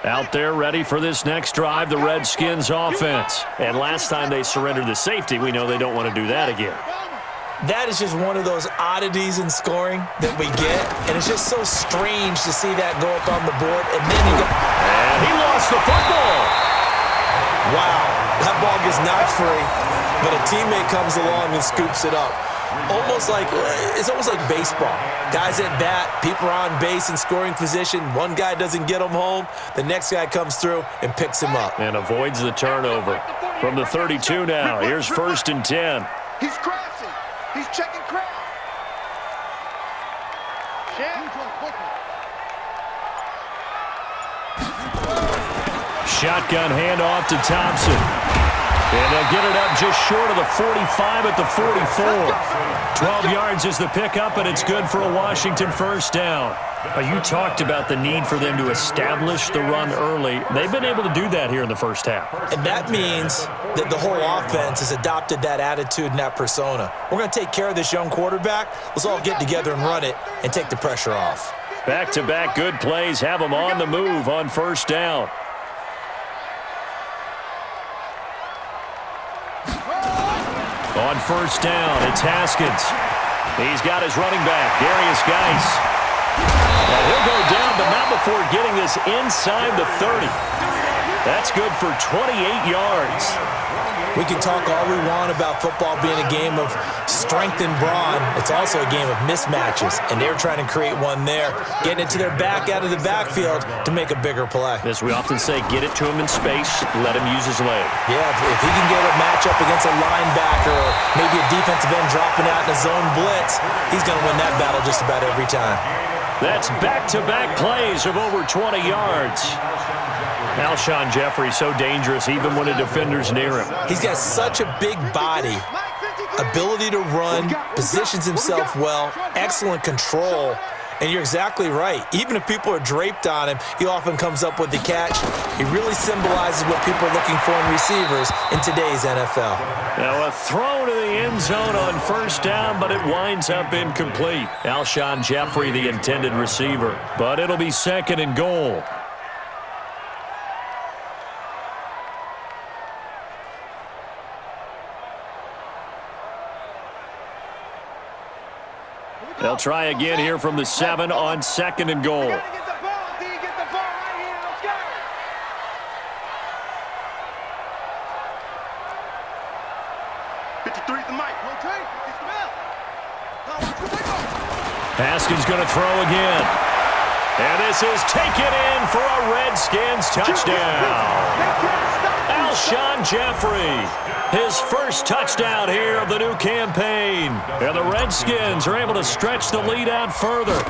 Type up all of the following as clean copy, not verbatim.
Out there ready for this next drive, the Redskins offense. And last time they surrendered the safety, we know they don't want to do that again. That is just one of those oddities in scoring that we get, and it's just so strange to see that go up on the board, and then you go... And he lost the football. Wow, that ball gets knocked free, but a teammate comes along and scoops it up. It's almost like baseball. Guys at bat, people are on base in scoring position. One guy doesn't get him home. The next guy comes through and picks him up. And avoids the turnover. From the 32 now, here's 1st and 10. He's crashing. He's checking crowd. Shotgun handoff to Thompson. And they'll get it up just short of the 45 at the 44. 12 yards is the pickup, and it's good for a Washington first down. You talked about the need for them to establish the run early. They've been able to do that here in the first half. And that means that the whole offense has adopted that attitude and that persona. We're going to take care of this young quarterback. Let's all get together and run it and take the pressure off. Back-to-back good plays have them on the move on first down. On first down, it's Haskins. He's got his running back, Darius Geis. And he'll go down, but not before getting this inside the 30. That's good for 28 yards. We can talk all we want about football being a game of strength and brawn. It's also a game of mismatches, and they're trying to create one there, getting it to their back out of the backfield to make a bigger play. As we often say, get it to him in space, let him use his leg. Yeah, if he can get a matchup against a linebacker or maybe a defensive end dropping out in a zone blitz, he's going to win that battle just about every time. That's back-to-back plays of over 20 yards. Alshon Jeffrey so dangerous even when a defender's near him. He's got such a big body, ability to run, positions himself well, excellent control, and you're exactly right. Even if people are draped on him, he often comes up with the catch. He really symbolizes what people are looking for in receivers in today's NFL. Now a throw to the end zone on first down, but it winds up incomplete. Alshon Jeffrey, the intended receiver, but it'll be 2nd and goal. They'll try again here from the 7 on 2nd and goal. 53's the mic. Haskins going to throw again. And this is taken in for a Redskins touchdown. Alshon Jeffrey, his first touchdown here of the new campaign. And the Redskins are able to stretch the lead out further.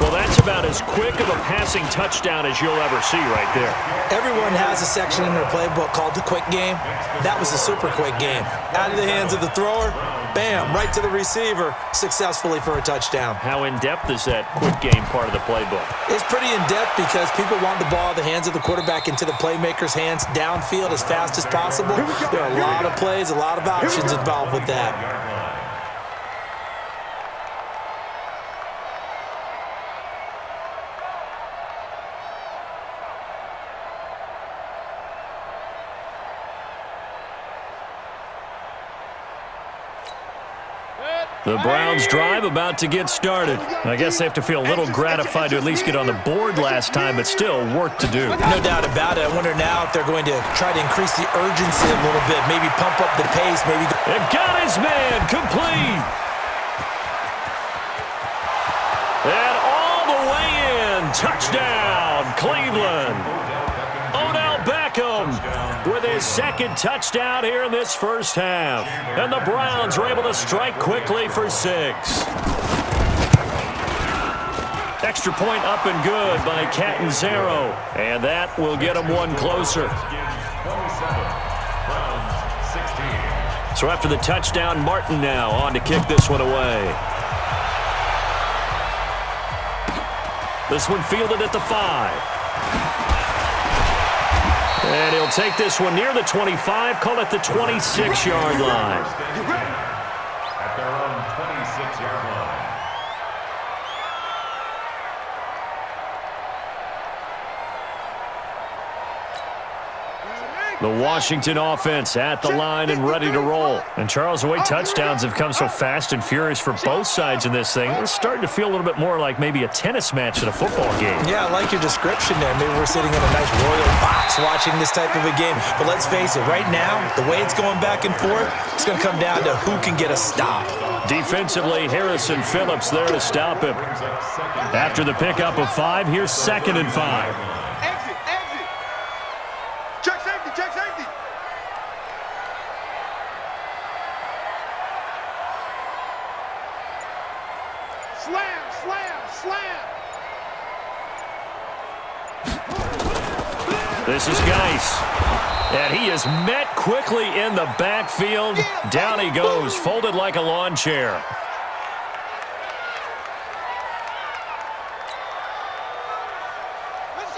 Well, that's about as quick of a passing touchdown as you'll ever see right there. Everyone has a section in their playbook called the quick game. That was a super quick game. Out of the hands of the thrower, bam, right to the receiver, successfully for a touchdown. How in-depth is that quick game part of the playbook? It's pretty in-depth because people want the ball in the hands of the quarterback into the playmaker's hands downfield as fast as possible. There are a lot of plays, a lot of options involved with that. The Browns drive about to get started. I guess they have to feel a little gratified to at least get on the board last time, but still work to do. No doubt about it. I wonder now if they're going to try to increase the urgency a little bit, maybe pump up the pace, maybe. It got his man complete. And all the way in. Touchdown, Cleveland. Odell Beckham with his 2nd touchdown here in this first half. And the Browns are able to strike quickly for 6. Extra point up and good by Catanzaro. And that will get them one closer. So after the touchdown, Martin now on to kick this one away. This one fielded at the 5. And he'll take this one near the 25, call it the 26-yard line. At their own 26-yard line. The Washington offense at the line and ready to roll. And, Charles, the way touchdowns have come so fast and furious for both sides in this thing, it's starting to feel a little bit more like maybe a tennis match than a football game. Yeah, I like your description there. Maybe we're sitting in a nice royal box watching this type of a game. But let's face it, right now, the way it's going back and forth, it's going to come down to who can get a stop. Defensively, Harrison Phillips there to stop him. After the pickup of 5, here's 2nd and 5. Exit, exit. Check safety, check safety. Slam, slam, slam. This is Geis. And he is met quickly in the backfield. Down he goes, folded like a lawn chair.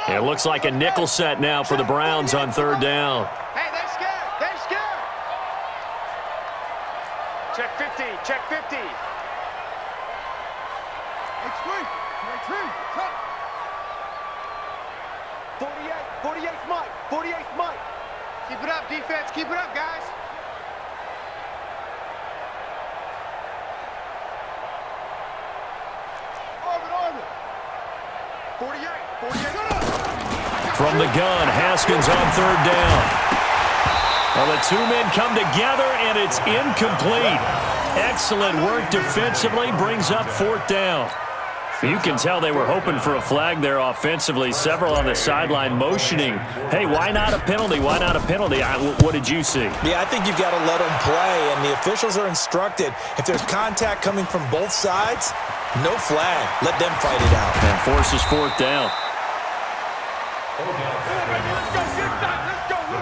It looks like a nickel set now for the Browns on 3rd down. Hey, they scared, they scared. Check 50, check 50. Extreme, extreme, 48 Mike, 48 Mike. Keep it up, defense. Keep it up, guys. Arvin. 48. From the gun, Haskins on 3rd down. Well, the 2 men come together, and it's incomplete. Excellent work defensively, brings up 4th down. You can tell they were hoping for a flag there offensively. Several on the sideline motioning, hey, why not a penalty? Why not a penalty? What did you see? Yeah, I think you've got to let them play, and the officials are instructed. If there's contact coming from both sides, no flag. Let them fight it out. And forces 4th down. The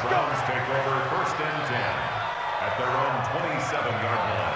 Browns take over 1st and 10 at their own 27-yard line.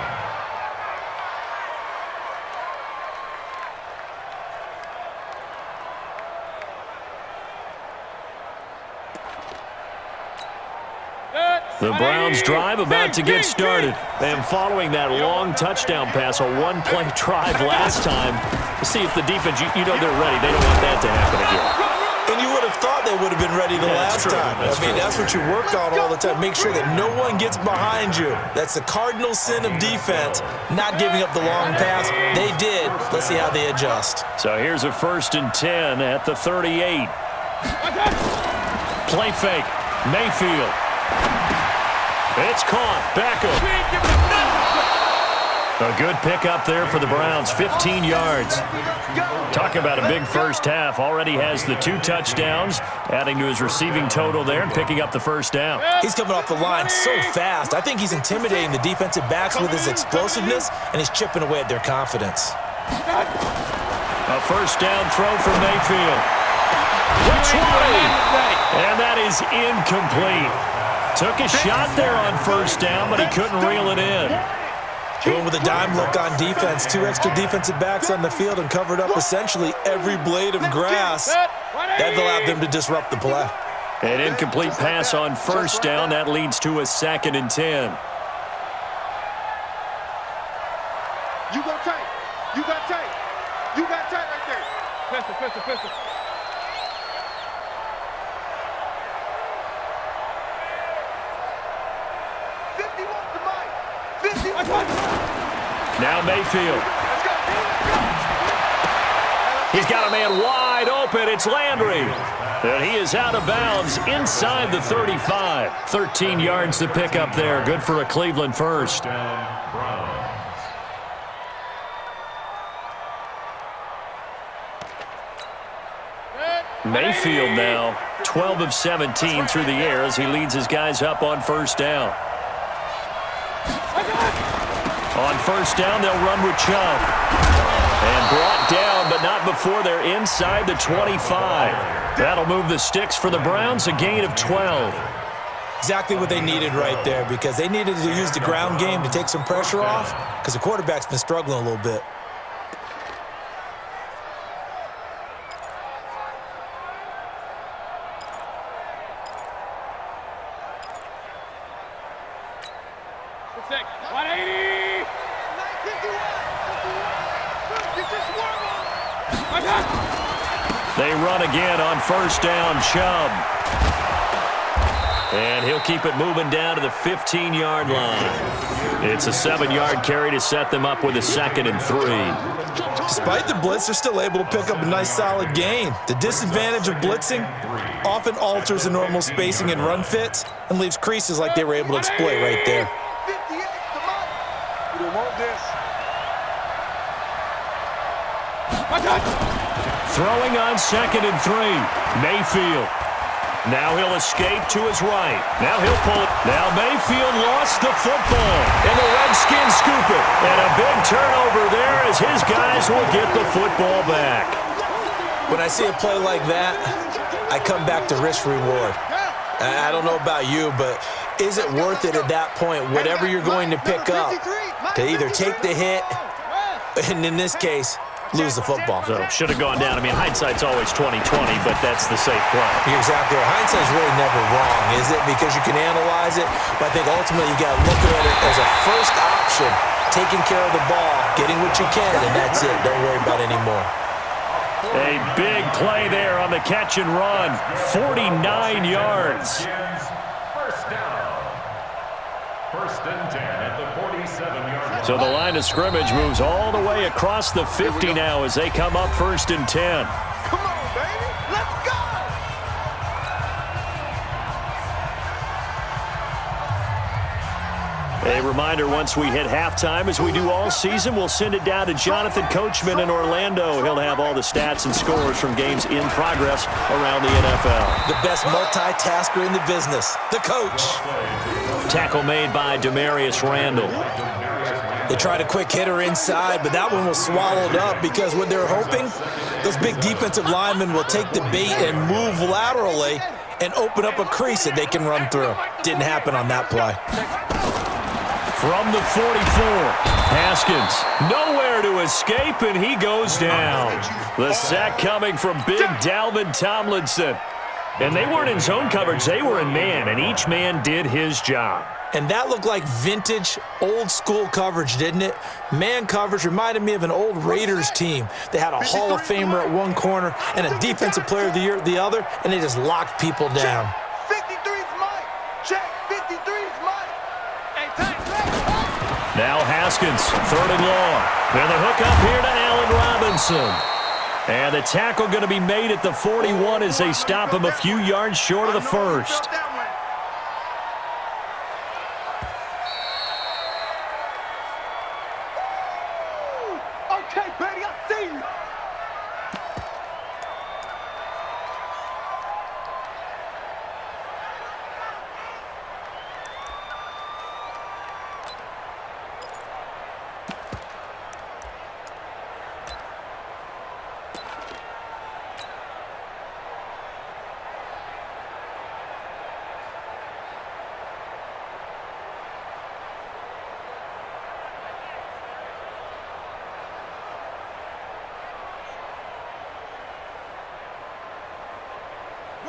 The Browns drive about to get started. And following that long touchdown pass, a one-play drive last time, see if the defense, you know they're ready. They don't want that to happen again. And you would have thought they would have been ready the last time. That's what you work on all the time. Make sure that no one gets behind you. That's the cardinal sin of defense, not giving up the long pass. They did. Let's see how they adjust. So here's a 1st and 10 at the 38. Play fake. Mayfield. It's caught. Beckham. A good pickup there for the Browns. 15 yards. Talk about a big first half. Already has the 2 touchdowns, adding to his receiving total there and picking up the 1st down. He's coming off the line so fast. I think he's intimidating the defensive backs with his explosiveness, and he's chipping away at their confidence. A 1st down throw for Mayfield. And that is incomplete. Took a shot there on 1st down, but he couldn't reel it in. Going with a dime look on defense. 2 extra defensive backs on the field and covered up essentially every blade of grass. That allowed them to disrupt the play. An incomplete pass on 1st down. That leads to a 2nd and 10. You got tight. You got tight. You got tight right there. Pistol. 51 to Mike. 51. Now Mayfield. He's got a man wide open. It's Landry. And he is out of bounds inside the 35. 13 yards to pick up there. Good for a Cleveland first. Mayfield now 12 of 17 through the air as he leads his guys up on 1st down. On 1st down, they'll run with Chubb. And brought down, but not before they're inside the 25. That'll move the sticks for the Browns, a gain of 12. Exactly what they needed right there, because they needed to use the ground game to take some pressure off, because the quarterback's been struggling a little bit. They run again on 1st down, Chubb. And he'll keep it moving down to the 15-yard line. It's a 7-yard carry to set them up with a 2nd and 3. Despite the blitz, they're still able to pick up a nice solid gain. The disadvantage of blitzing often alters the normal spacing and run fits and leaves creases like they were able to exploit right there. Throwing on 2nd and 3. Mayfield. Now he'll escape to his right. Now he'll pull it. Now Mayfield lost the football. And the Redskins scoop it. And a big turnover there as his guys will get the football back. When I see a play like that, I come back to risk-reward. I don't know about you, but is it worth it at that point, whatever you're going to pick up, to either take the hit, and in this case, lose the football? So should have gone down. I mean, hindsight's always 20/20, but that's the safe play. You're exactly right. Hindsight's really never wrong, is it? Because you can analyze it, but I think ultimately you got to look at it as a first option, taking care of the ball, getting what you can, and that's it. Don't worry about it anymore. A big play there on the catch and run. 49 yards. First down. 1st and 10 at the 47-yard line. So the line of scrimmage moves all the way across the 50 now as they come up 1st and 10. Come on, baby. Let's go. A reminder, once we hit halftime, as we do all season, we'll send it down to Jonathan Coachman in Orlando. He'll have all the stats and scores from games in progress around the NFL. The best multitasker in the business, the coach. Tackle made by Demarius Randall. They tried a quick hitter inside, but that one was swallowed up because what they're hoping, those big defensive linemen will take the bait and move laterally and open up a crease that they can run through. Didn't happen on that play. From the 44, Haskins nowhere to escape, and he goes down. The sack coming from big Dalvin Tomlinson. And they weren't in zone coverage, they were in man, and each man did his job. And that looked like vintage, old-school coverage, didn't it? Man coverage reminded me of an old Raiders team. They had a Hall of Famer at one corner and a Defensive Player of the Year at the other, and they just locked people down. 53's Mike. Check. 53's Mike. Hey, take. Now Haskins, 3rd and long. And the hook up here to Allen Robinson. And the tackle going to be made at the 41 as they stop him a few yards short of the first. Okay, buddy, I see you.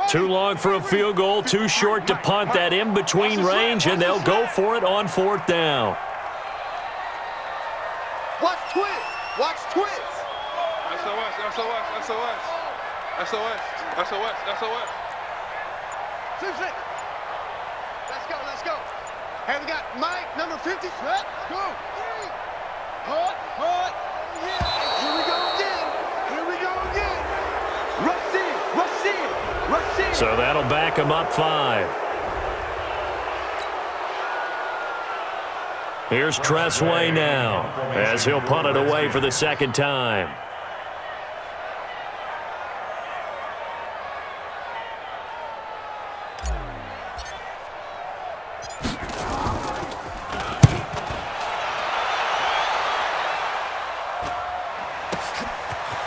Too long for a field goal, too short to punt. That in-between range, and they'll go for it on 4th down. Watch twist. Watch twist. SOS, SOS, SOS. SOS, SOS, SOS. Let's go. Hey, we got Mike, number 50. Go. Hard. Yeah. Here we go again. Rush in. So that'll back him up 5. Here's Tressway now as he'll punt it away for the 2nd time.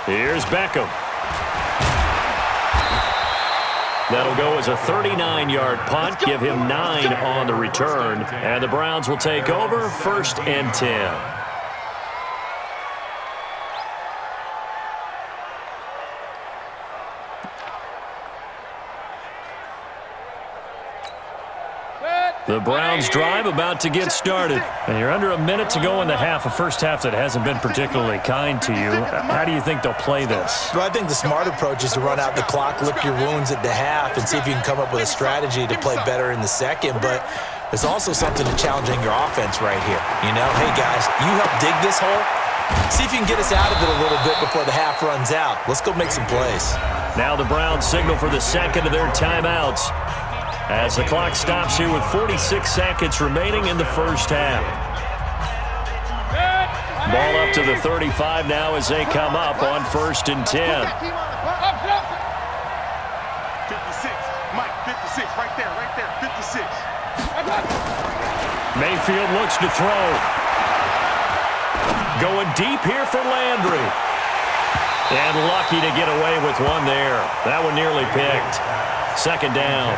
Here's Beckham. That'll go as a 39-yard punt, give him 9 on the return, and the Browns will take over 1st and 10. The Browns drive about to get started. And you're under a minute to go in the half, a first half that hasn't been particularly kind to you. How do you think they'll play this? Well, I think the smart approach is to run out the clock, lick your wounds at the half, and see if you can come up with a strategy to play better in the second. But there's also something to challenging your offense right here. You know, hey, guys, you help dig this hole. See if you can get us out of it a little bit before the half runs out. Let's go make some plays. Now the Browns signal for the second of their timeouts as the clock stops here with 46 seconds remaining in the first half. Ball up to the 35 now as they come up on 1st and 10. 56. Mike, 56. Right there. 56. Mayfield looks to throw. Going deep here for Landry. And lucky to get away with one there. That one nearly picked. 2nd down.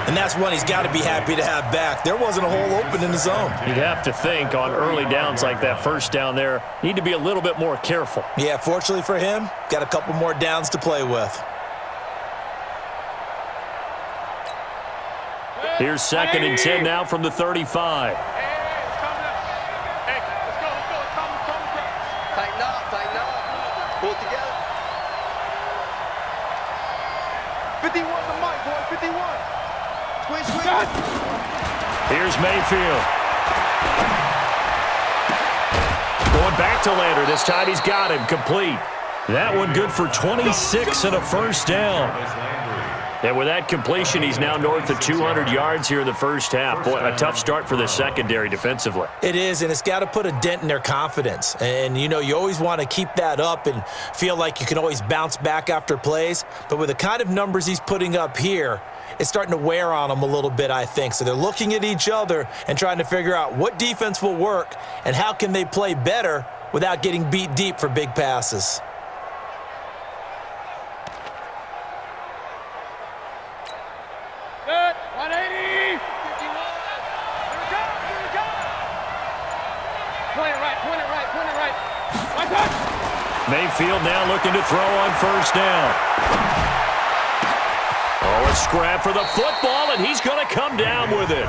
And that's one he's got to be happy to have back. There wasn't a hole open in the zone. You'd have to think on early downs like that, 1st down there, need to be a little bit more careful. Yeah, fortunately for him, got a couple more downs to play with. Here's 2nd and 10 now from the 35. Tighten up. Pull it together. 51 to Mike, boy. 51. Swing. Here's Mayfield. Going back to Landry. This time he's got him complete. That one good for 26 and a 1st down. And with that completion, he's now north of 200 yards here in the first half. Boy, a tough start for the secondary defensively. It is, and it's got to put a dent in their confidence. And, you know, you always want to keep that up and feel like you can always bounce back after plays. But with the kind of numbers he's putting up here, it's starting to wear on them a little bit, I think. So they're looking at each other and trying to figure out what defense will work and how can they play better without getting beat deep for big passes. Good. 180. 51. Point it right. One touch. Mayfield now looking to throw on 1st down. Oh, a scrap for the football, and he's going to come down with it.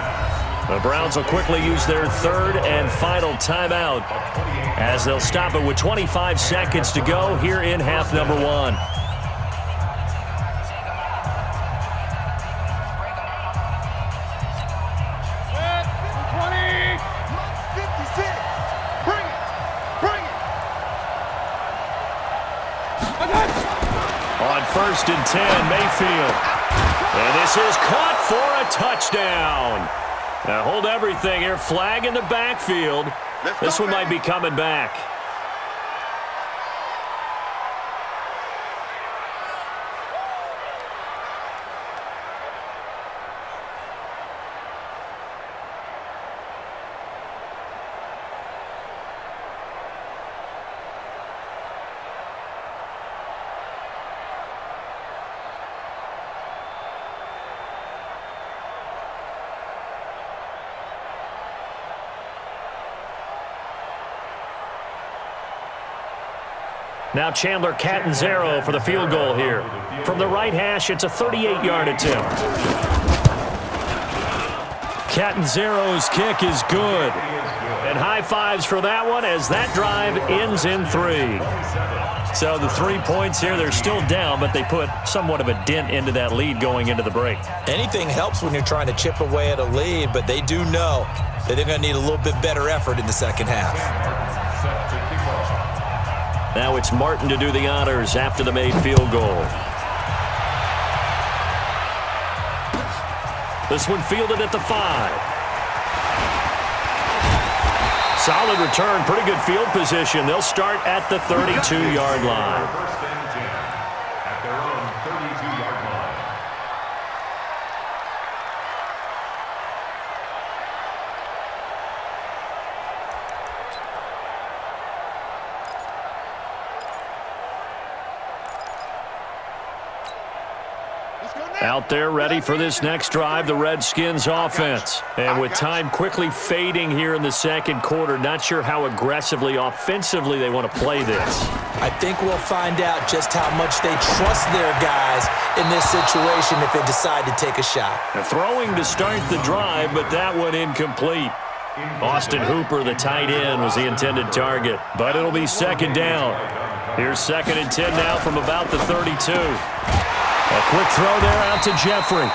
The Browns will quickly use their 3rd and final timeout as they'll stop it with 25 seconds to go here in half number 1. On 1st and 10, Mayfield. And this is caught for a touchdown. Now hold everything here. Flag in the backfield. This one might be coming back. Now Chandler Catanzaro for the field goal here. From the right hash, it's a 38-yard attempt. Catanzaro's kick is good. And high fives for that one as that drive ends in 3. So the 3 points here, they're still down, but they put somewhat of a dent into that lead going into the break. Anything helps when you're trying to chip away at a lead, but they do know that they're going to need a little bit better effort in the second half. Now it's Martin to do the honors after the made field goal. This one fielded at the 5. Solid return, pretty good field position. They'll start at the 32-yard line. 1st and 10 at their own 32-yard line. Out there ready for this next drive, the Redskins offense. And with time quickly fading here in the second quarter, not sure how aggressively, offensively they want to play this. I think we'll find out just how much they trust their guys in this situation if they decide to take a shot. Throwing to start the drive, but that one incomplete. Austin Hooper, the tight end, was the intended target, but it'll be second down. Here's 2nd and 10 now from about the 32. A quick throw there out to Jeffrey.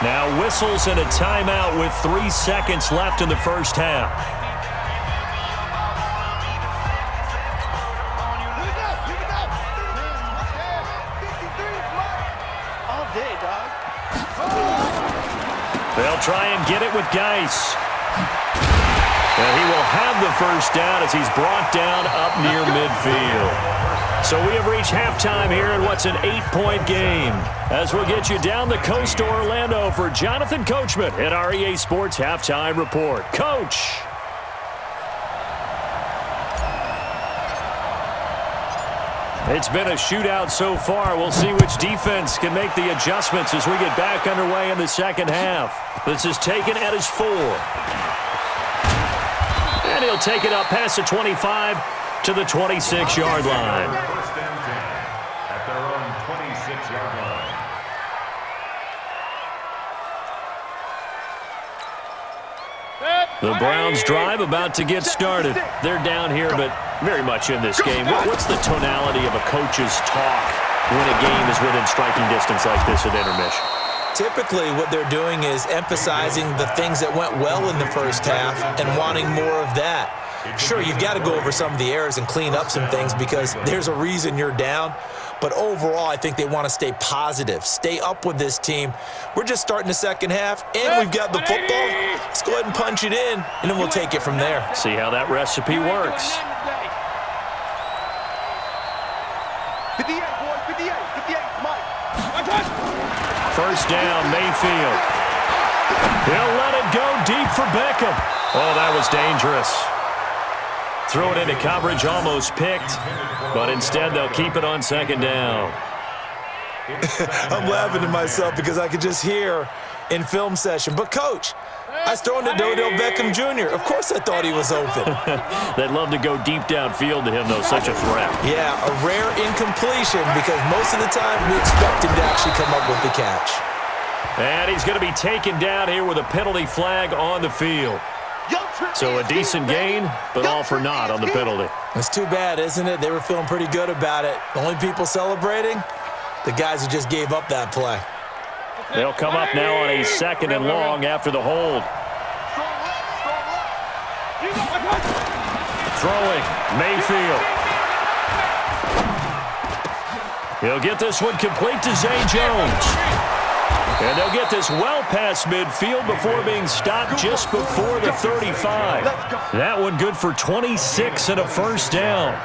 Now whistles and a timeout with 3 seconds left in the first half. They'll try and get it with Geis. And he will have the first down as he's brought down up near midfield. So we have reached halftime here in what's an 8-point game. As we'll get you down the coast to Orlando for Jonathan Coachman at our EA Sports Halftime Report. Coach. It's been a shootout so far. We'll see which defense can make the adjustments as we get back underway in the second half. This is taken at his 4. And he'll take it up past the 25 to the 26-yard line. First and 10 at their own 26-yard line. The Browns drive about to get started. They're down here, but very much in this game. What's the tonality of a coach's talk when a game is within striking distance like this at intermission? Typically, what they're doing is emphasizing the things that went well in the first half and wanting more of that. Sure, you've got to go over some of the errors and clean up some things because there's a reason you're down. But overall, I think they want to stay positive, stay up with this team. We're just starting the second half, and we've got the football. Let's go ahead and punch it in, and then we'll take it from there. See how that recipe works. 58, boys, 58, Mike. First down, Mayfield. He'll let it go deep for Beckham. Oh, that was dangerous. Throw it into coverage, almost picked, but instead they'll keep it on second down. I'm laughing to myself because I could just hear in film session, but Coach, I was throwing to Odell Beckham Jr. Of course I thought he was open. They'd love to go deep downfield to him, though, such a threat. Yeah, a rare incompletion because most of the time we expect him to actually come up with the catch. And he's going to be taken down here with a penalty flag on the field. So a decent gain, but all for naught on the penalty. It's too bad, isn't it? They were feeling pretty good about it. The only people celebrating, the guys who just gave up that play. They'll come up now on a 2nd and long after the hold. Throwing, Mayfield. He'll get this one complete to Zay Jones. And they'll get this well past midfield before being stopped just before the 35. That one good for 26 and a first down.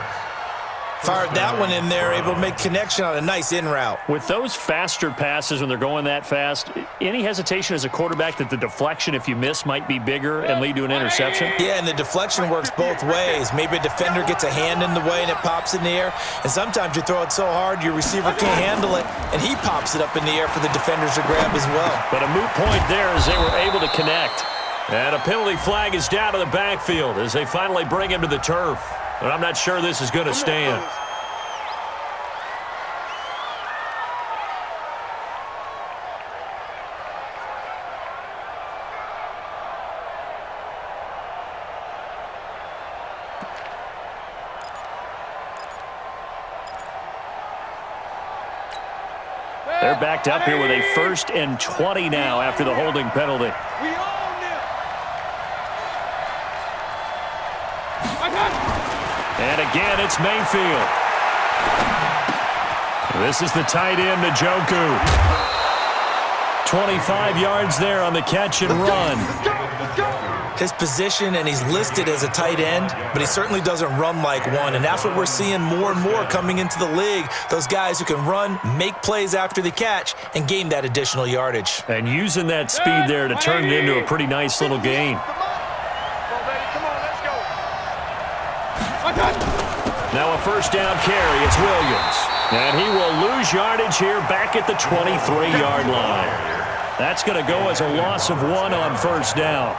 Fired that one in there, able to make connection on a nice in route. With those faster passes when they're going that fast, any hesitation as a quarterback that the deflection, if you miss, might be bigger and lead to an interception? Yeah, and the deflection works both ways. Maybe a defender gets a hand in the way and it pops in the air. And sometimes you throw it so hard your receiver can't handle it, and he pops it up in the air for the defenders to grab as well. But a moot point there as they were able to connect. And a penalty flag is down to the backfield as they finally bring him to the turf. But I'm not sure this is going to stand. They're backed up here with a 1st and 20 now after the holding penalty. And again, it's Mayfield. This is the tight end, Njoku. 25 yards there on the catch and run. His position, and he's listed as a tight end, but he certainly doesn't run like one, and that's what we're seeing more and more coming into the league. Those guys who can run, make plays after the catch, and gain that additional yardage. And using that speed there to turn it into a pretty nice little gain. Now a first down carry, it's Williams. And he will lose yardage here back at the 23-yard line. That's going to go as a loss of 1 on first down.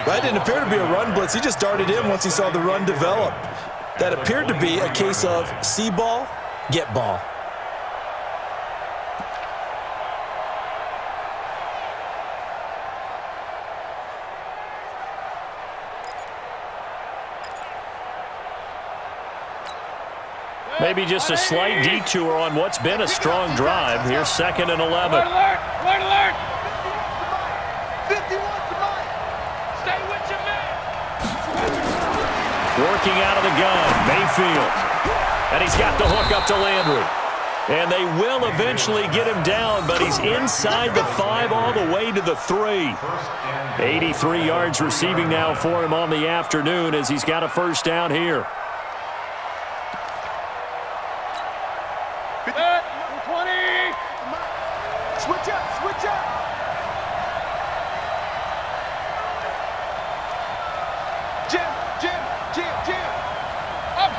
That didn't appear to be a run blitz. He just darted in once he saw the run develop. That appeared to be a case of see ball, get ball. Maybe just a slight detour on what's been a strong drive. Here's 2nd and 11. Alert! Alert! Alert! 51 tonight. Stay with your man. Working out of the gun, Mayfield. And he's got the hook up to Landry. And they will eventually get him down, but he's inside the 5 all the way to the 3. 83 yards receiving now for him on the afternoon as he's got a first down here. 20. Switch up, switch up. Jim. Up.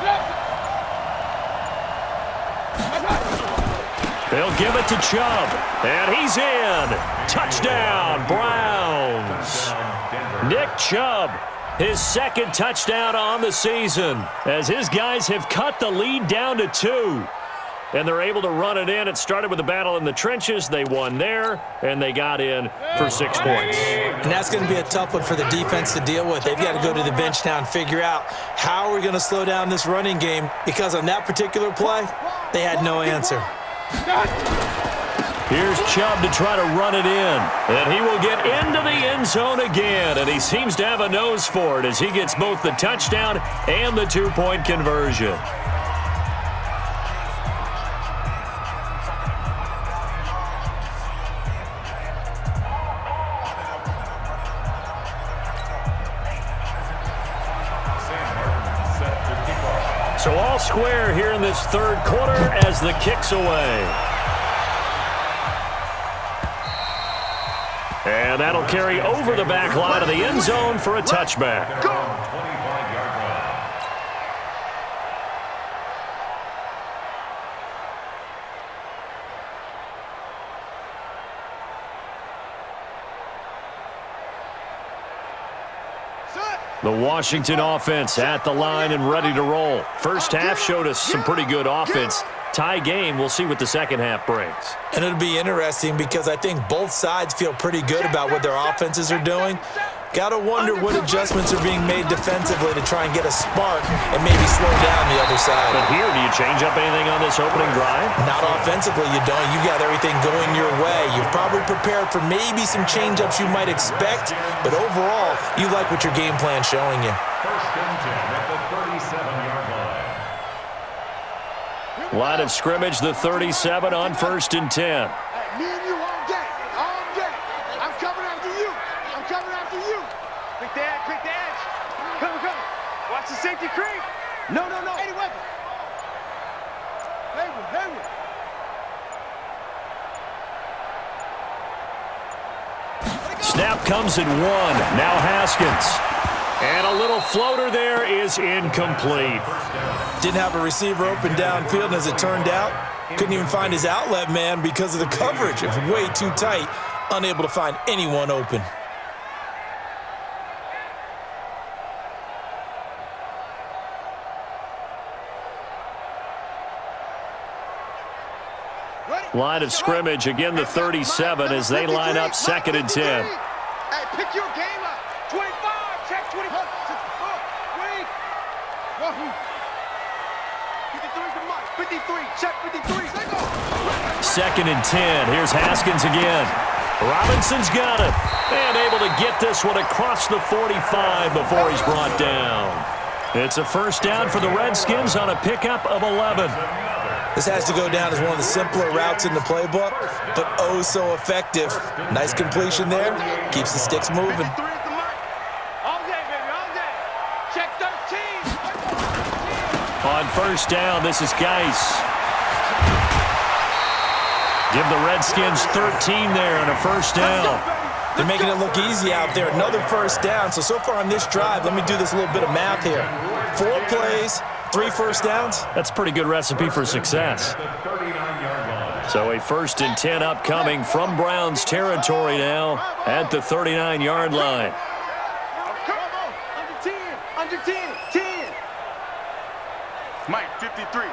They'll give it to Chubb, and he's in. Touchdown, Browns. Nick Chubb, his 2nd touchdown on the season, as his guys have cut the lead down to 2. And they're able to run it in. It started with a battle in the trenches. They won there, and they got in for 6 points. And that's going to be a tough one for the defense to deal with. They've got to go to the bench now and figure out how are we going to slow down this running game, because on that particular play, they had no answer. Here's Chubb to try to run it in, and he will get into the end zone again, and he seems to have a nose for it as he gets both the touchdown and the 2-point conversion. So all square here in this 3rd quarter as the kick's away. And that'll carry over the back line of the end zone for a touchback. The Washington offense at the line and ready to roll. First half showed us some pretty good offense. Tie game, we'll see what the second half brings. And it'll be interesting because I think both sides feel pretty good about what their offenses are doing. Got to wonder what adjustments are being made defensively to try and get a spark and maybe slow down the other side. But here, do you change up anything on this opening drive? Not offensively, you don't. You got everything going your way. You've probably prepared for maybe some change-ups you might expect, but overall, you like what your game plan's showing you. 1st and 10 at the 37-yard line. Line of scrimmage, the 37 on 1st and 10. Me and you all day. All day. I'm coming after you. I'm coming after you. Quick the edge. Come. Watch the safety creep. No. Any weapon. Hayward. Snap comes in 1. Now Haskins. And a little floater there is incomplete. Didn't have a receiver open downfield, and as it turned out, couldn't even find his outlet man because of the coverage. It was way too tight, unable to find anyone open. Line of scrimmage, again the 37 as they line up 2nd and 10. Hey, pick your game up. 25, check 25. Wait. 53's the mic. 53, check 53. 2nd and 10. Here's Haskins again. Robinson's got it. And able to get this one across the 45 before he's brought down. It's a first down for the Redskins on a pickup of 11. This has to go down as one of the simpler routes in the playbook, but oh so effective. Nice completion there. Keeps the sticks moving. 53 is the mic. All day, baby, all day. Check 13. On first down, this is Geis. Give the Redskins 13 there and a first down. They're making it look easy out there. Another first down. So far on this drive, let me do this little bit of math here. 4 plays, 3 first downs. That's a pretty good recipe for success. So a 1st and 10 upcoming from Browns territory now at the 39-yard line. Come on, under 10, 10. Mike, 53.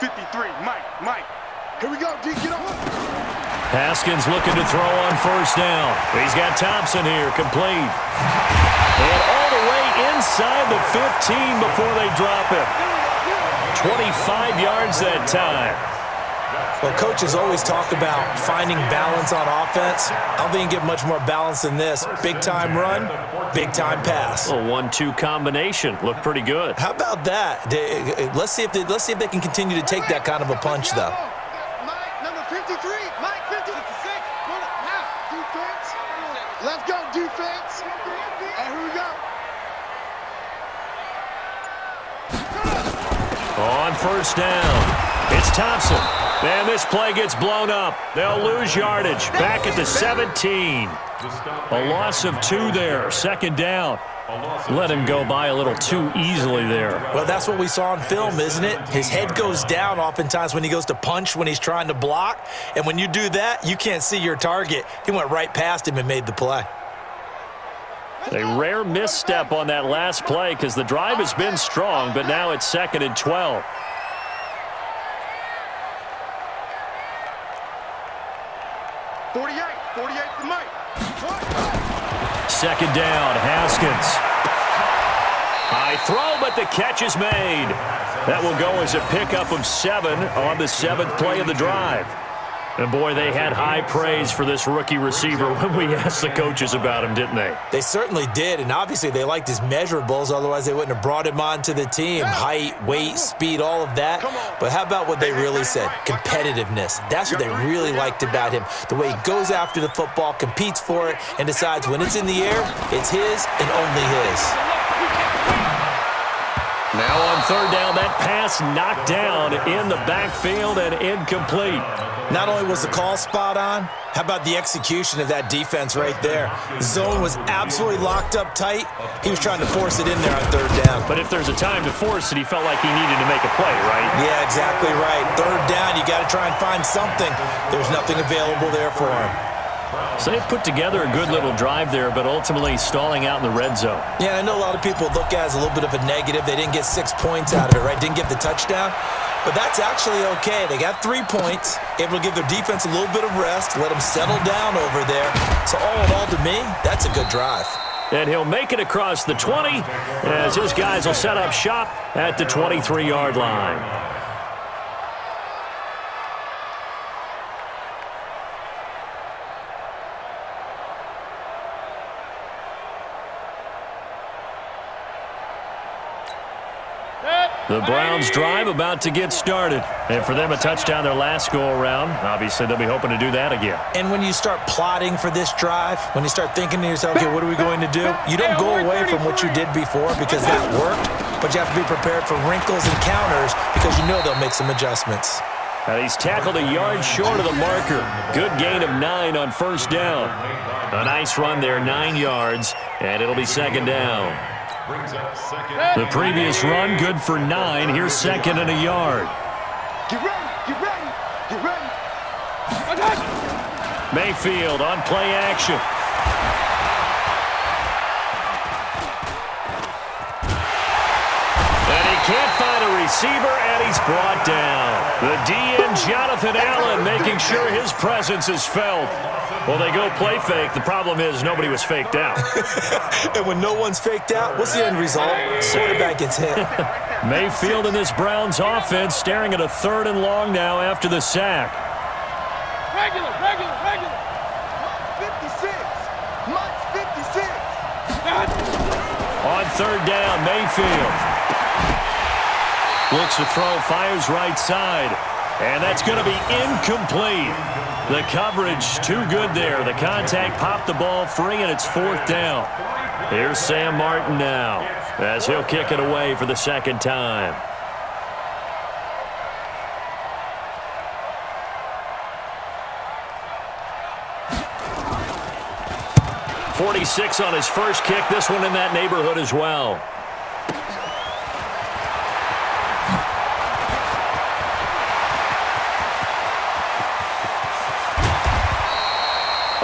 53. Mike. Here we go, D. Get on. Haskins looking to throw on first down. He's got Thompson here, complete. And all the way inside the 15 before they drop him. 25 yards that time. Well, coaches always talk about finding balance on offense. I don't think you can get much more balance than this. Big-time run, big-time pass. A 1-2 combination. Looked pretty good. How about that? Let's see if they can continue to take that kind of a punch, though. Mike, number 53. Mike, 56. Now, defense. Let's go, defense. And here we go. On first down, it's Thompson. And this play gets blown up. They'll lose yardage. Back at the 17. A loss of 2 there. Second down. Let him go by a little too easily there. Well, that's what we saw on film, isn't it? His head goes down oftentimes when he goes to punch, when he's trying to block. And when you do that, you can't see your target. He went right past him and made the play. A rare misstep on that last play because the drive has been strong, but now it's 2nd and 12. For Mike. Second down, Haskins. High throw, but the catch is made. That will go as a pickup of 7 on the 7th play of the drive. And, boy, they had high praise for this rookie receiver when we asked the coaches about him, didn't they? They certainly did, and obviously they liked his measurables. Otherwise, they wouldn't have brought him onto the team. Height, weight, speed, all of that. But how about what they really said? Competitiveness. That's what they really liked about him. The way he goes after the football, competes for it, and decides when it's in the air, it's his and only his. Now on third down, that pass knocked down in the backfield and incomplete. Not only was the call spot on, how about the execution of that defense right there? Zone was absolutely locked up tight. He was trying to force it in there on third down. But if there's a time to force it, he felt like he needed to make a play, right? Yeah, exactly right. Third down, you got to try and find something. There's nothing available there for him. So they put together a good little drive there, but ultimately stalling out in the red zone. Yeah, I know a lot of people look at it as a little bit of a negative. They didn't get 6 points out of it, right? Didn't get the touchdown. But that's actually okay. They got 3 points, able to give their defense a little bit of rest, let them settle down over there. So all in all, to me, that's a good drive. And he'll make it across the 20 as his guys will set up shop at the 23-yard line. The Browns drive about to get started. And for them, a touchdown their last go-around. Obviously, they'll be hoping to do that again. And when you start plotting for this drive, when you start thinking to yourself, okay, what are we going to do? You don't go away from what you did before because that worked, but you have to be prepared for wrinkles and counters because you know they'll make some adjustments. And he's tackled a yard short of the marker. Good gain of 9 on first down. A nice run there, 9 yards, and it'll be second down. The previous run, good for 9. Here's 2nd and a yard. Get ready. Mayfield on play action. And he can't find a receiver, and he's brought down. The DN, Jonathan Allen, making sure his presence is felt. Well, they go play fake. The problem is nobody was faked out. And when no one's faked out, what's the end result? Quarterback gets hit. Mayfield in this Browns offense staring at a 3rd and long now after the sack. Regular. 56. Mike's 56. On third down, Mayfield. Looks to throw, fires right side. And that's going to be incomplete. The coverage too good there. The contact popped the ball free, and it's 4th down. Here's Sam Martin now as he'll kick it away for the 2nd time. .46 on his first kick. This one in that neighborhood as well.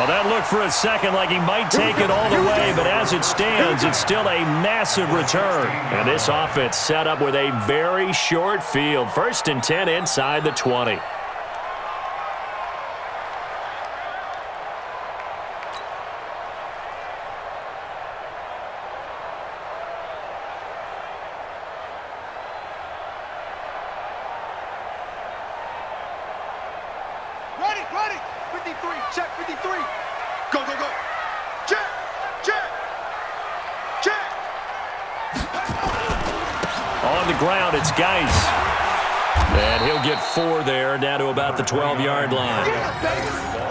Well, that looked for a second like he might take it all the way, but as it stands, it's still a massive return. And this offense set up with a very short field. 1st and 10 inside the 20. Ready, 53, check 53. Go, go, go. Check, check, check. On the ground, it's Geis. And he'll get 4 there, down to about the 12-yard line.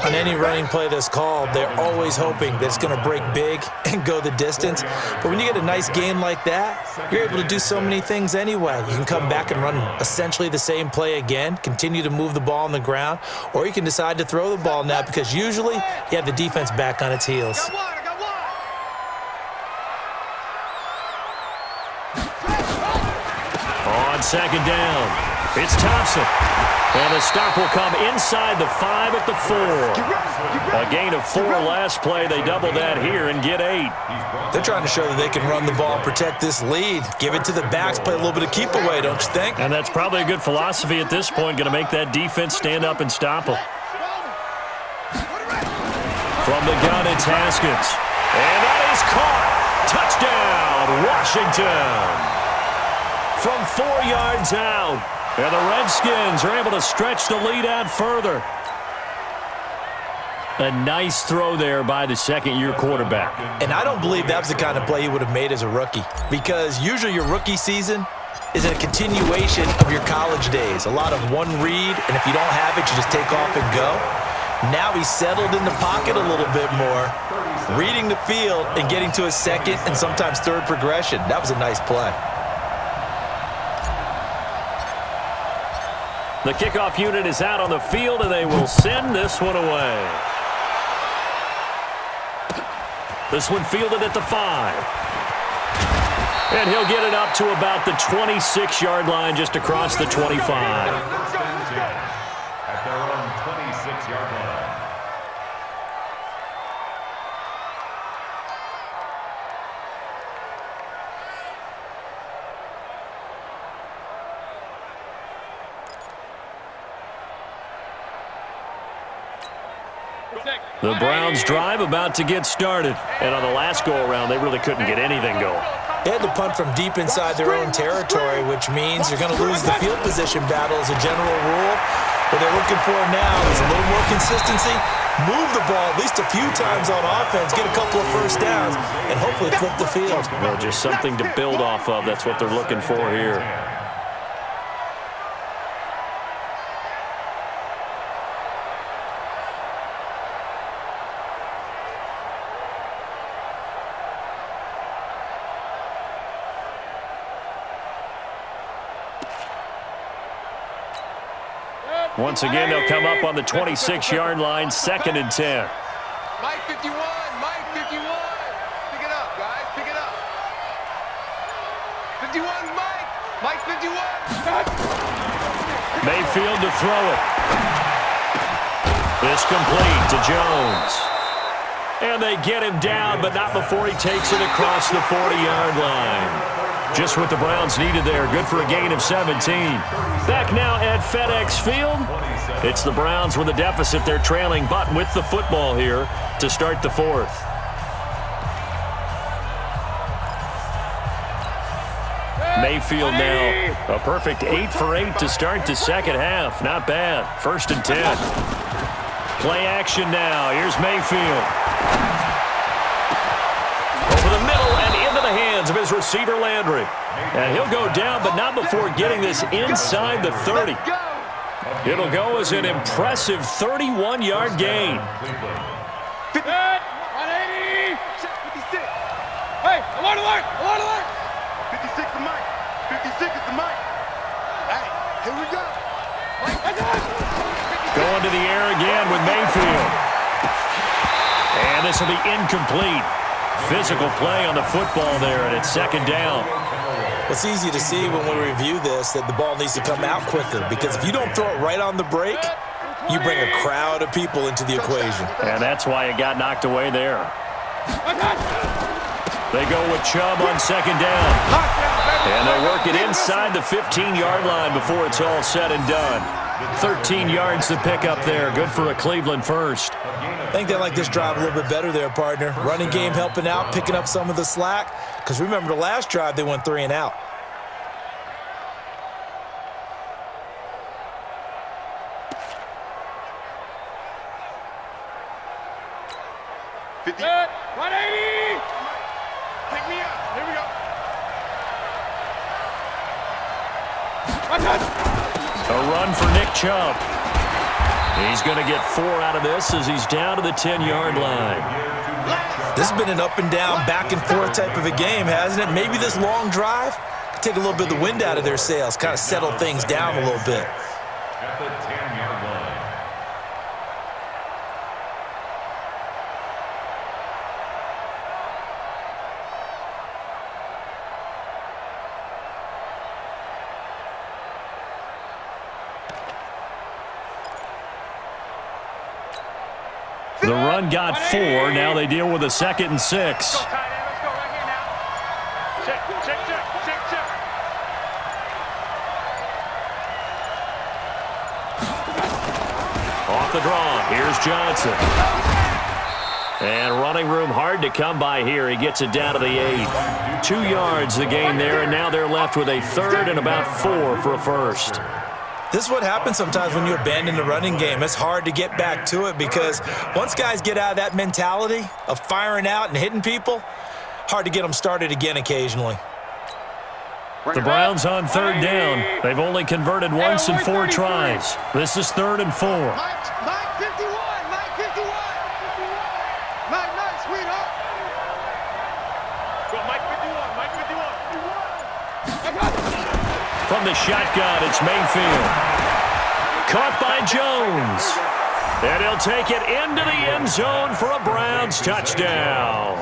On any running play that's called, they're always hoping that it's going to break big and go the distance. But when you get a nice gain like that, you're able to do so many things anyway. You can come back and run essentially the same play again, continue to move the ball on the ground, or you can decide to throw the ball now because usually you have the defense back on its heels. I got one. On 2nd down, it's Thompson. And the stop will come inside the 5 at the 4. A gain of 4 last play. They double that here and get 8. They're trying to show that they can run the ball and protect this lead. Give it to the backs, play a little bit of keep away, don't you think? And that's probably a good philosophy at this point, going to make that defense stand up and stop them. From the gun, it's Haskins. And that is caught. Touchdown, Washington. From 4 yards out. And the Redskins are able to stretch the lead out further. A nice throw there by the second-year quarterback. And I don't believe that was the kind of play he would have made as a rookie, because usually your rookie season is a continuation of your college days. A lot of one read, and if you don't have it, you just take off and go. Now he's settled in the pocket a little bit more, reading the field and getting to his second and sometimes third progression. That was a nice play. The kickoff unit is out on the field, and they will send this one away. This one fielded at the 5. And he'll get it up to about the 26-yard line, just across the 25. At their own 26-yard line. The Browns' drive about to get started. And on the last go-around, they really couldn't get anything going. They had to punt from deep inside their own territory, which means you're going to lose the field position battle as a general rule. What they're looking for now is a little more consistency, move the ball at least a few times on offense, get a couple of first downs, and hopefully flip the field. Well, just something to build off of. That's what they're looking for here. Once again, they'll come up on the 26-yard line, 2nd and 10. Mike 51, Mike 51. Pick it up, guys, pick it up. 51, Mike. Mike 51. Mayfield to throw it. It's complete to Jones. And they get him down, but not before he takes it across the 40-yard line. Just what the Browns needed there. Good for a gain of 17. Back now at FedEx Field. It's the Browns with a deficit. They're trailing, but with the football here to start the 4th. Mayfield now a perfect 8 for 8 to start the second half. Not bad. 1st and 10. Play action now. Here's Mayfield. Over the middle and into the hands of his receiver, Landry. And he'll go down, but not before getting this inside the 30. It'll go as an impressive 31-yard gain. 180. Check 56. Hey, alert, alert, alert, alert. 56 to Mike. 56 is to Mike. Hey, here we go. Going to the air again with Mayfield. And this will be incomplete. Physical play on the football there, and it's 2nd down. It's easy to see when we review this that the ball needs to come out quicker, because if you don't throw it right on the break, You bring a crowd of people into the equation. And that's why it got knocked away there. They go with Chubb on second down. And they'll work it inside the 15-yard line before it's all said and done. 13 yards to pick up there. Good for a Cleveland first. I think they like this drive a little bit better there, partner. Running game helping out, picking up some of the slack. Because remember, the last drive, they went 3 and out. Set, 180. Pick me up. Here we go. A run for Nick Chubb. He's going to get 4 out of this as he's down to the 10-yard line. This has been an up-and-down, back-and-forth type of a game, hasn't it? Maybe this long drive could take a little bit of the wind out of their sails, kind of settle things down a little bit. At the 10-yard line. The run got 4. Now they deal with a 2nd and 6. Let's go right here now. Check. Off the draw. Here's Johnson. And running room hard to come by here. He gets it down to the 8. 2 yards the gain there, and now they're left with a 3rd and about 4 for a first. This is what happens sometimes when you abandon the running game. It's hard to get back to it because once guys get out of that mentality of firing out and hitting people, hard to get them started again occasionally. The Browns on 3rd down. They've only converted once in 4 tries. This is 3rd and 4. Mike 51. Mike, sweetheart. Go, Mike 51. From the shotgun, it's Mayfield. Caught by Jones. And he'll take it into the end zone for a Browns touchdown.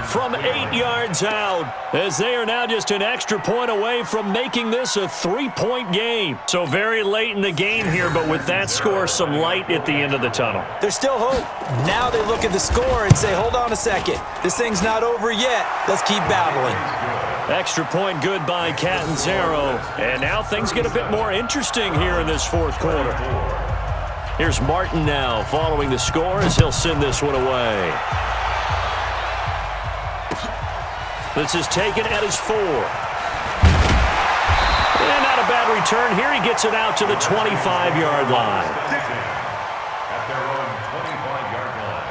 From 8 yards out, as they are now just an extra point away from making this a 3-point game. So very late in the game here, but with that score, some light at the end of the tunnel. There's still hope. Now they look at the score and say, hold on a second. This thing's not over yet. Let's keep battling. Extra point good by Catanzaro. And now things get a bit more interesting here in this 4th quarter. Here's Martin now following the score as he'll send this one away. This is taken at his 4. And not a bad return here. He gets it out to the 25-yard line. At their own 25-yard line.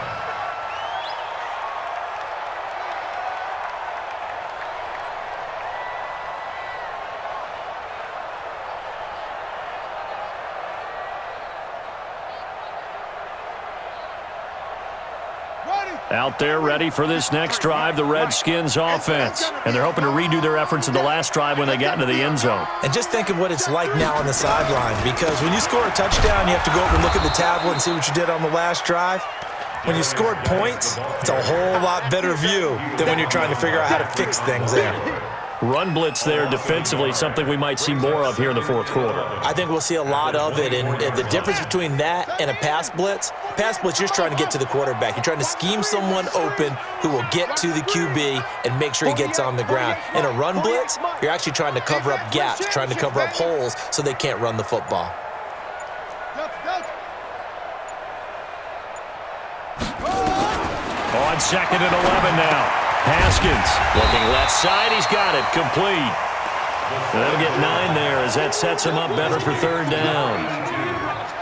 Out there ready for this next drive, the Redskins offense. And they're hoping to redo their efforts in the last drive when they got into the end zone. And just think of what it's like now on the sideline, because when you score a touchdown, you have to go over and look at the tablet and see what you did on the last drive. When you scored points, it's a whole lot better view than when you're trying to figure out how to fix things there. Run blitz there defensively, something we might see more of here in the 4th quarter. I think we'll see a lot of it, and the difference between that and a pass blitz, you're just trying to get to the quarterback. You're trying to scheme someone open who will get to the QB and make sure he gets on the ground. In a run blitz, you're actually trying to cover up gaps, trying to cover up holes so they can't run the football. On 2nd and 11 now. Haskins looking left side. He's got it. Complete. They'll get 9 there as that sets him up better for 3rd down.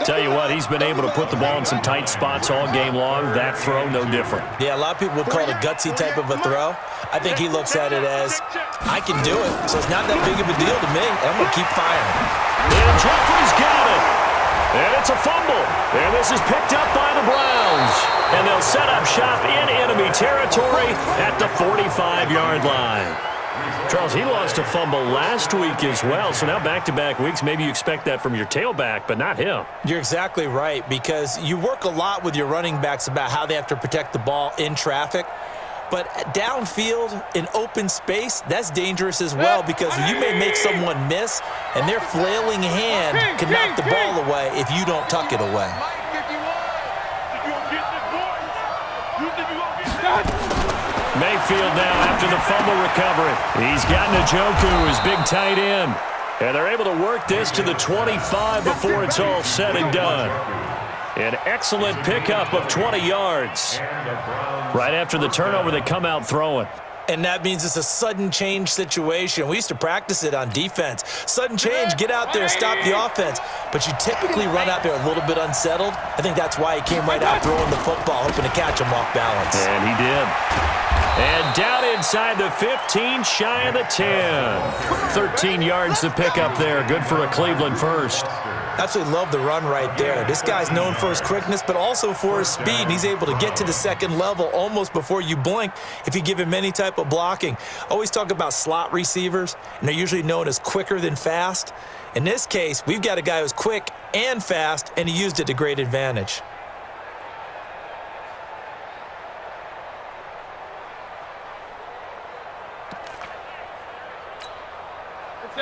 Tell you what, he's been able to put the ball in some tight spots all game long. That throw, no different. Yeah, a lot of people would call it a gutsy type of a throw. I think he looks at it as, I can do it, so it's not that big of a deal to me. I'm going to keep firing. And Jeffrey's got it. And it's a fumble. And this is picked up by the Browns. And they'll set up shop in enemy territory at the 45-yard line. Charles, he lost a fumble last week as well, so now back-to-back weeks, maybe you expect that from your tailback, but not him. You're exactly right, because you work a lot with your running backs about how they have to protect the ball in traffic. But downfield, in open space, that's dangerous as well, because you may make someone miss, and their flailing hand can knock the ball away if you don't tuck it away. Mayfield now after the fumble recovery. He's got Njoku, his big tight end. And they're able to work this to the 25 before it's all said and done. An excellent pickup of 20 yards. Right after the turnover, they come out throwing. And that means it's a sudden change situation. We used to practice it on defense. Sudden change, get out there, stop the offense. But you typically run out there a little bit unsettled. I think that's why he came right out throwing the football, hoping to catch him off balance. And he did. And down inside the 15, shy of the 10. 13 yards to pick up there. Good for a Cleveland first. Absolutely love the run right there. This guy's known for his quickness, but also for his speed. And he's able to get to the second level almost before you blink if you give him any type of blocking. Always talk about slot receivers, and they're usually known as quicker than fast. In this case, we've got a guy who's quick and fast, and he used it to great advantage.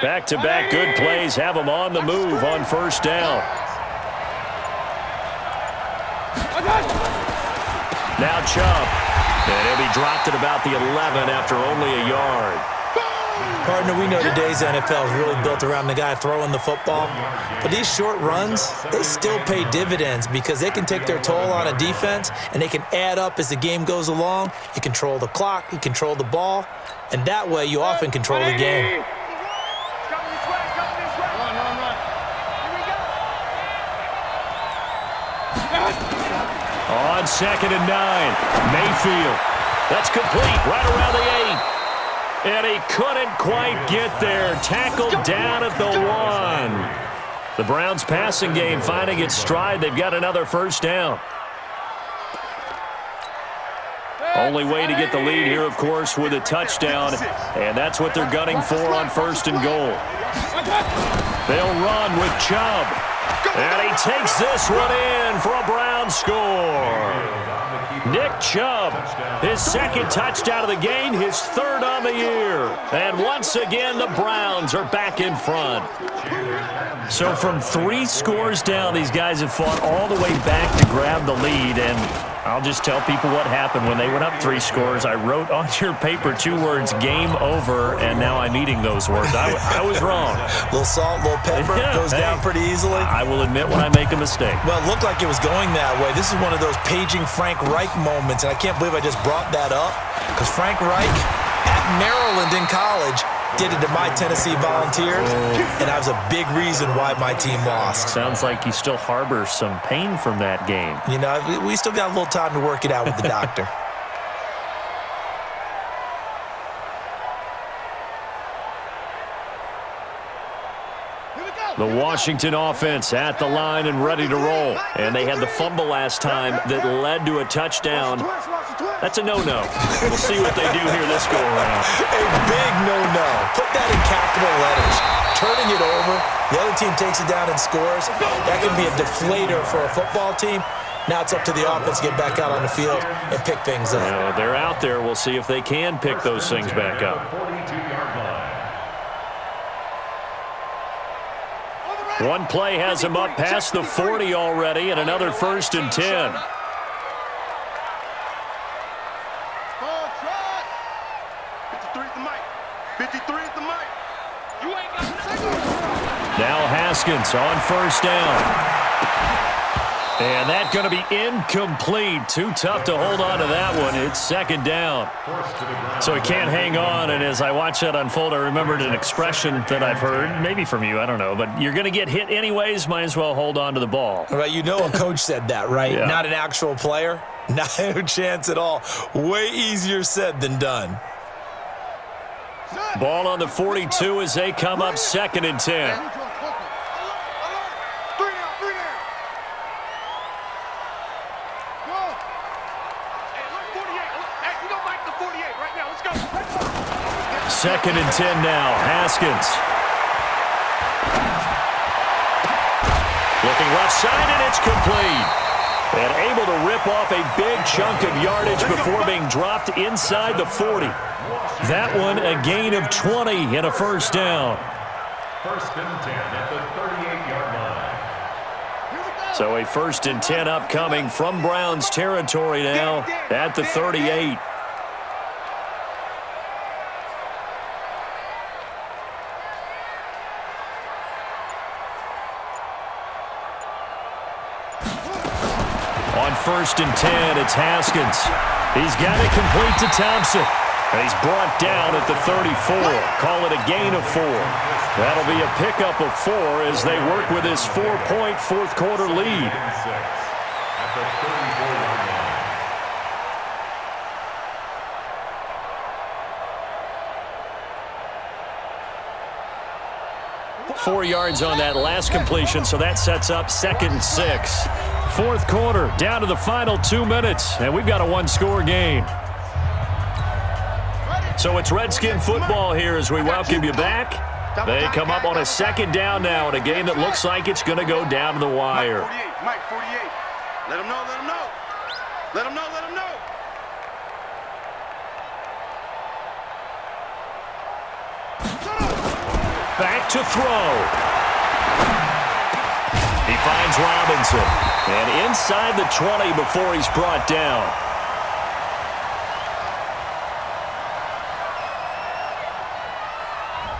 Back-to-back good plays have them on the move on first down. Now Chubb. And he'll be dropped at about the 11 after only a yard. Partner, we know today's NFL is really built around the guy throwing the football. But these short runs, they still pay dividends because they can take their toll on a defense and they can add up as the game goes along. You control the clock, you control the ball, and that way you often control the game. On 2nd and 9, Mayfield. That's complete right around the 8. And he couldn't quite get there. Tackled down at the 1. The Browns passing game finding its stride. They've got another first down. Only way to get the lead here, of course, with a touchdown. And that's what they're gunning for on 1st and goal. They'll run with Chubb. And he takes this one in for a Brown score. Nick Chubb, his second touchdown of the game, his 3rd on the year. And once again, the Browns are back in front. So from 3 scores down, these guys have fought all the way back to grab the lead. And I'll just tell people what happened when they went up 3 scores. I wrote on your paper 2 words, game over, and now I'm eating those words. I was wrong. A little salt, a little pepper, goes down pretty easily. I will admit when I make a mistake. Well, it looked like it was going that way. This is one of those paging Frank Reich moments, and I can't believe I just brought that up because Frank Reich at Maryland in college did it to my Tennessee Volunteers, and that was a big reason why my team lost. Sounds like you still harbor some pain from that game. You know, we still got a little time to work it out with the doctor. The Washington offense at the line and ready to roll. And they had the fumble last time that led to a touchdown. That's a no-no. We'll see what they do here this go-around. A big no-no. Put that in capital letters. Turning it over, the other team takes it down and scores. That can be a deflator for a football team. Now it's up to the offense to get back out on the field and pick things up. They're out there. We'll see if they can pick those things back up. One play has him up past the 40 already, and another 1st and 10. Now Haskins on 1st down. And that's going to be incomplete. Too tough to hold on to that one. It's 2nd down. So he can't hang on. And as I watch that unfold, I remembered an expression that I've heard, maybe from you, I don't know. But you're going to get hit anyways, might as well hold on to the ball. All right, you know a coach said that, right? Yeah. Not an actual player. Not a chance at all. Way easier said than done. Ball on the 42 as they come up 2nd and 10. Second and 10 now. Haskins. Looking left side, and it's complete. And able to rip off a big chunk of yardage before being dropped inside the 40. That one a gain of 20 and a 1st down. 1st and 10 at the 38-yard line. So a 1st and 10 upcoming from Browns territory now at the 38. On 1st and 10, it's Haskins. He's got it complete to Thompson. And he's brought down at the 34. Call it a gain of 4. That'll be a pickup of 4 as they work with his 4-point fourth-quarter lead. At the 34-yard line. 4 yards on that last completion, so that sets up 2nd and 6. Fourth quarter, down to the final 2 minutes, and we've got a one-score game. So it's Redskin football here as we welcome you back. They come up on a 2nd down now in a game that looks like it's going to go down to the wire. Mike 48. Let him know, let him know. Let him know, let him know. Back to throw. He finds Robinson. And inside the 20 before he's brought down.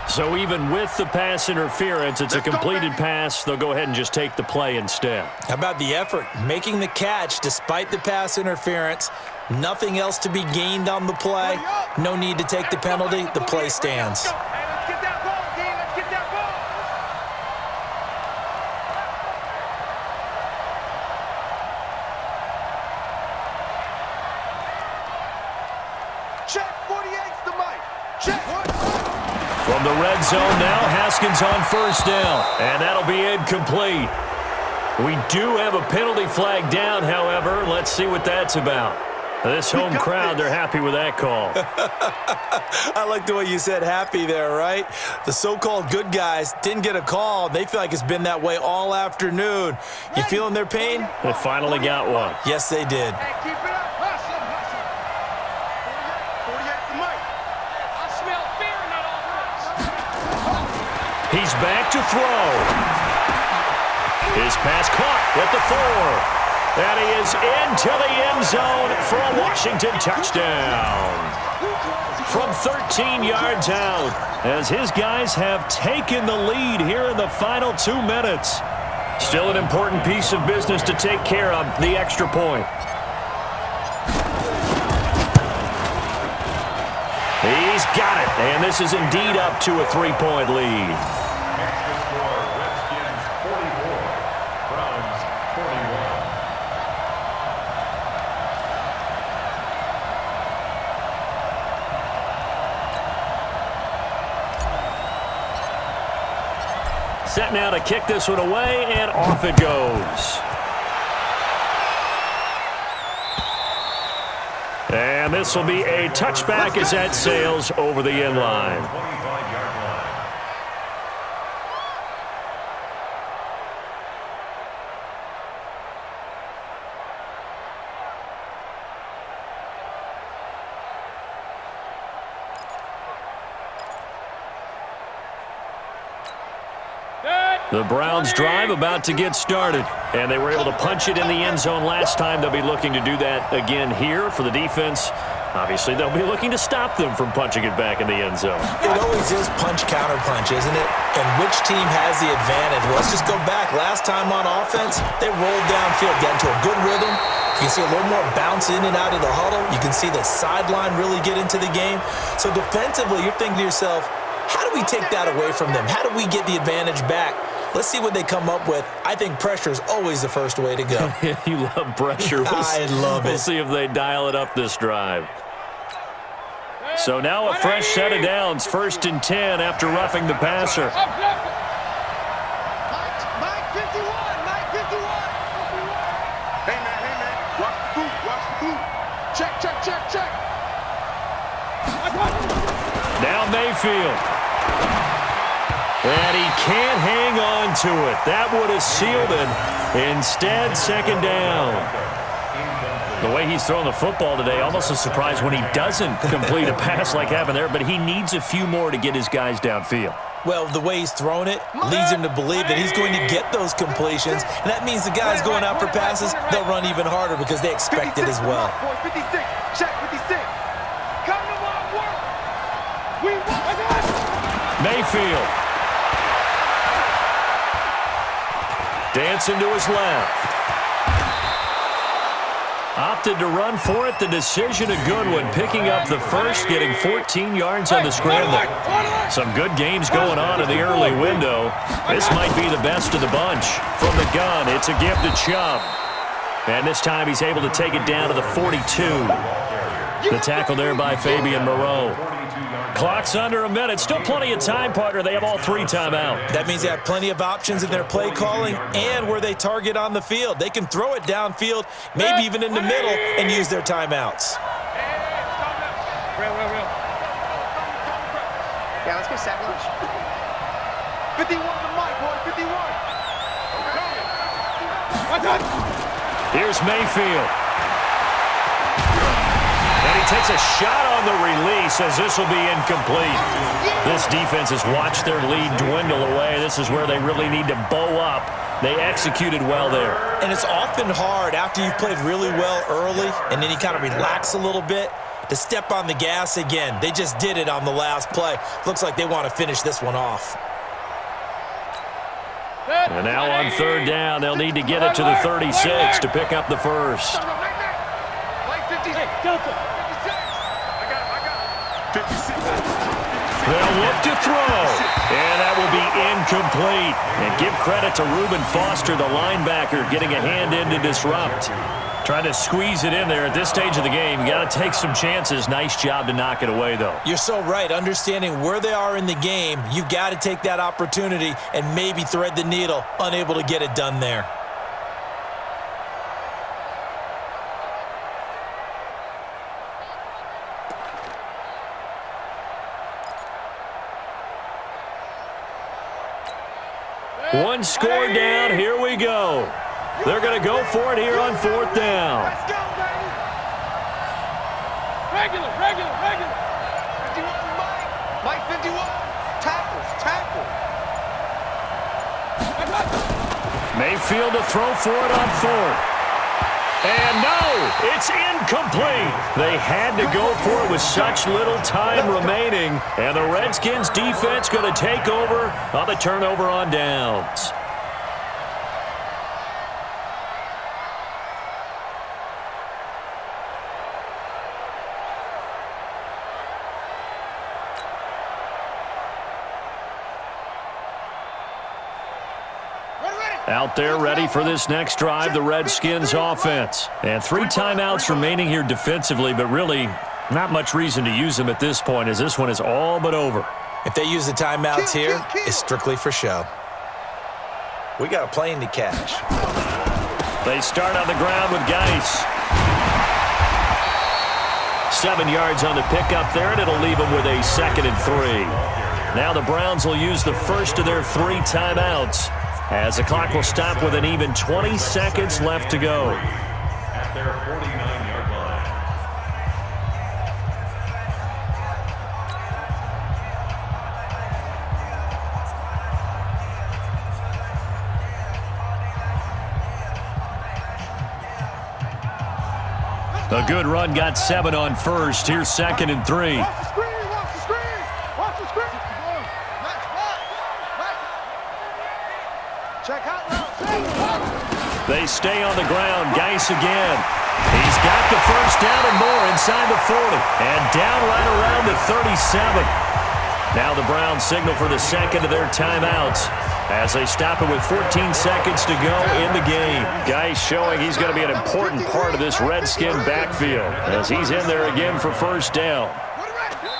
So even with the pass interference, it's a completed pass. They'll go ahead and just take the play instead. How about the effort? Making the catch despite the pass interference. Nothing else to be gained on the play. No need to take the penalty. The play stands. Hey, let's get that ball, D. Let's get that ball. Check 48's the mic. Check. From the red zone now, Haskins on 1st down. And that'll be incomplete. We do have a penalty flag down, however. Let's see what that's about. This home crowd, they're happy with that call. I like the way you said happy there, right? The so-called good guys didn't get a call. They feel like it's been that way all afternoon. You feeling their pain? They finally got one. Yes, they did. Hey, keep it up. Hustle, hustle. 48's the mic. I smell fear in that offense. He's back to throw. His pass caught at the 4. And he is into the end zone for a Washington touchdown. From 13 yards out, as his guys have taken the lead here in the final 2 minutes. Still an important piece of business to take care of, the extra point. He's got it, and this is indeed up to a 3-point lead. Extra score, Redskins 44, Browns 41. Set now to kick this one away, and off it goes. And this will be a touchback as that sails over the end line. 25-yard line. The Browns drive about to get started, and they were able to punch it in the end zone last time. They'll be looking to do that again here for the defense. Obviously, they'll be looking to stop them from punching it back in the end zone. It always is punch-counter-punch, isn't it? And which team has the advantage? Well, let's just go back. Last time on offense, they rolled downfield, got into a good rhythm. You can see a little more bounce in and out of the huddle. You can see the sideline really get into the game. So defensively, you're thinking to yourself, how do we take that away from them? How do we get the advantage back? Let's see what they come up with. I think pressure is always the first way to go. You love pressure. I love it. We'll see if they dial it up this drive. So now a fresh set of downs, 1st and 10 after roughing the passer. Mike 51, Mike 51. Hey, man, watch the boot, watch the boot. Check, check, check, check. Now Mayfield. And he can't hang on to it. That would have sealed it. Instead, 2nd down. Incomplete. The way he's throwing the football today, almost a surprise when he doesn't complete a pass like happened there, but he needs a few more to get his guys downfield. Well, the way he's thrown it leads him to believe that he's going to get those completions, and that means the guys going out for passes, they'll run even harder because they expect it as well. 56, check 56. Come to my work. We want Mayfield. Dancing to his left. Opted to run for it. The decision a good one. Picking up the first, getting 14 yards on the scramble. Some good games going on in the early window. This might be the best of the bunch. From the gun, it's a give to Chubb. And this time he's able to take it down to the 42. The tackle there by Fabian Moreau. Clock's under a minute. Still plenty of time, partner. They have all 3 timeout. That means they have plenty of options in their play calling and where they target on the field. They can throw it downfield, maybe even in the middle, and use their timeouts. Real. Yeah, let's get sack lunch. 51 to Mike, boy, 51. Here's Mayfield. And he takes a shot on the release as this will be incomplete. This defense has watched their lead dwindle away. This is where they really need to bow up. They executed well there. And it's often hard after you've played really well early and then you kind of relax a little bit to step on the gas again. They just did it on the last play. Looks like they want to finish this one off. And now on third down, they'll need to get it to the 36 to pick up the first. They'll look to throw, and that will be incomplete. And give credit to Reuben Foster, the linebacker, getting a hand in to disrupt. Trying to squeeze it in there at this stage of the game. You got to take some chances. Nice job to knock it away, though. You're so right. Understanding where they are in the game, you've got to take that opportunity and maybe thread the needle. Unable to get it done there. One score down. Here we go. They're going to go for it here on fourth down. Let's go, baby. Regular. 51 to Mike 51. Tackle. Mayfield to throw for it on fourth. And no, it's incomplete. They had to go for it with such little time remaining. And the Redskins defense going to take over on the turnover on downs. Out there ready for this next drive, the Redskins offense. And 3 timeouts remaining here defensively, but really not much reason to use them at this point as this one is all but over. If they use the timeouts here, it's strictly for show. We got a plane to catch. They start on the ground with Geis. 7 yards on the pickup there, and it'll leave them with a 2nd and 3. Now the Browns will use the first of their 3 timeouts, as the clock will stop with an even 20 seconds left to go. At their 49-yard line. A good run got 7 on first. Here's 2nd and 3. Watch the screen. Check out route. They stay on the ground. Geis again. He's got the first down and more inside the 40. And down right around the 37. Now the Browns signal for the second of their timeouts as they stop it with 14 seconds to go in the game. Geis showing he's going to be an important part of this Redskin backfield as he's in there again for first down.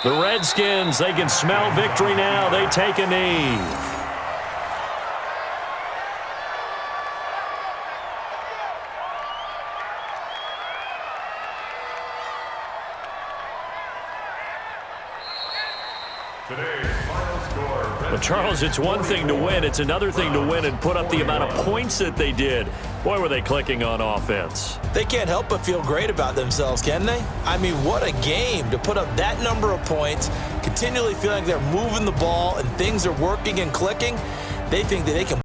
The Redskins, they can smell victory now. They take a knee. Today's final score. But, Charles, it's one thing to win. It's another thing to win and put up the amount of points that they did. Boy, were they clicking on offense. They can't help but feel great about themselves, can they? I mean, what a game to put up that number of points, continually feeling like they're moving the ball and things are working and clicking. They think that they can